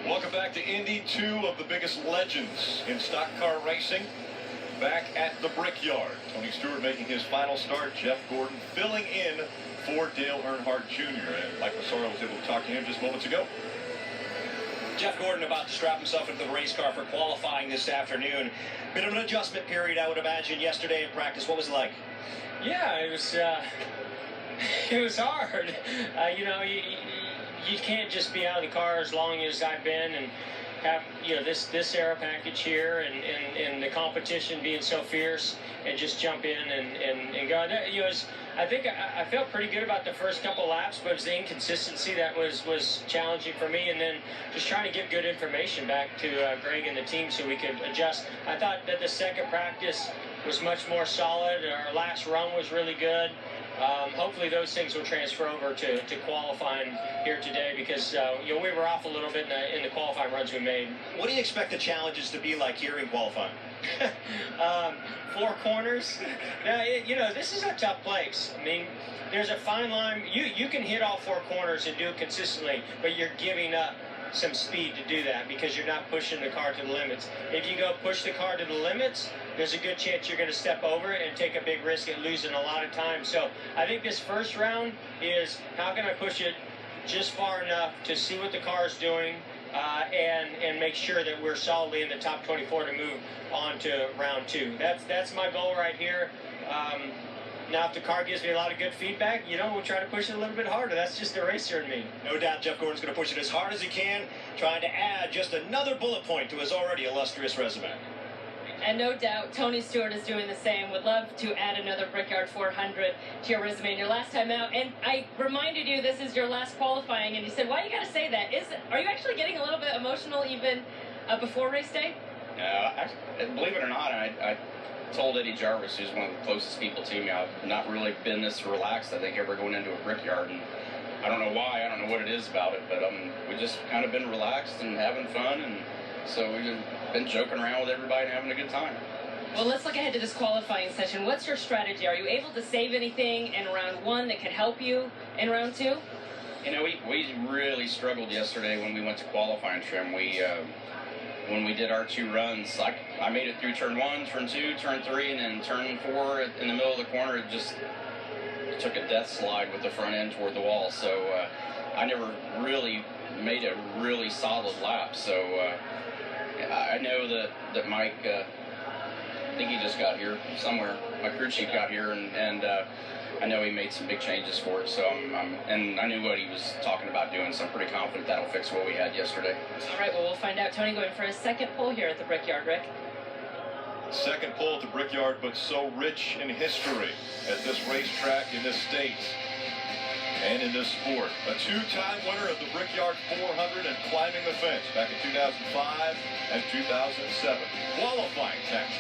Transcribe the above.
Welcome back to Indy, two of the biggest legends in stock car racing. Back at the Brickyard. Tony Stewart making his final start. Jeff Gordon filling in for Dale Earnhardt Jr. And Mike Massaro was able to talk to him just moments ago. Jeff Gordon about to strap himself into the race car for qualifying this afternoon. Bit of an adjustment period, I would imagine, yesterday in practice. What was it like? Yeah, it was hard. You can't just be out of the car as long as I've been and have this aero package here and the competition being so fierce and just jump in and go. I felt pretty good about the first couple laps, but it was the inconsistency that was challenging for me, and then just trying to give good information back to Greg and the team so we could adjust. I thought that the second practice was much more solid. Our last run was really good. Hopefully those things will transfer over to qualifying here today because we were off a little bit in the qualifying runs we made. What do you expect the challenges to be like here in qualifying? 4 corners. This is a tough place. I mean, there's a fine line. You can hit all 4 corners and do it consistently, but you're giving up some speed to do that because you're not pushing the car to the limits. If you go push the car to the limits, there's a good chance you're going to step over it and take a big risk at losing a lot of time. So I think this first round is how can I push it just far enough to see what the car is doing and make sure that we're solidly in the top 24 to move on to round 2. That's my goal right here. Now, if the car gives me a lot of good feedback, we'll try to push it a little bit harder. That's just the racer in me. No doubt Jeff Gordon's going to push it as hard as he can, trying to add just another bullet point to his already illustrious resume. And no doubt Tony Stewart is doing the same. Would love to add another Brickyard 400 to your resume in your last time out. And I reminded you this is your last qualifying, and you said, why you got to say that? Are you actually getting a little bit emotional even before race day? Believe it or not, I told Eddie Jarvis, who's one of the closest people to me, I've not really been this relaxed, I think, ever going into a Brickyard. And I don't know why, I don't know what it is about it, but we've just kind of been relaxed and having fun, and so we've been joking around with everybody and having a good time. Well, let's look ahead to this qualifying session. What's your strategy? Are you able to save anything in round 1 that could help you in round 2? We really struggled yesterday when we went to qualifying trim. When we did our 2 runs, I made it through turn 1, turn 2, turn 3, and then turn 4 in the middle of the corner. It just took a death slide with the front end toward the wall. So I never really made a really solid lap. So I know that Mike, I think he just got here somewhere. My crew chief got here, and I know he made some big changes for it, so and I knew what he was talking about doing, so I'm pretty confident that'll fix what we had yesterday. All right, well, we'll find out. Tony going for his second pole here at the Brickyard, Rick. Second pole at the Brickyard, but so rich in history at this racetrack in this state and in this sport. A 2-time winner of the Brickyard 400 and climbing the fence back in 2005 and 2007. Qualifying next.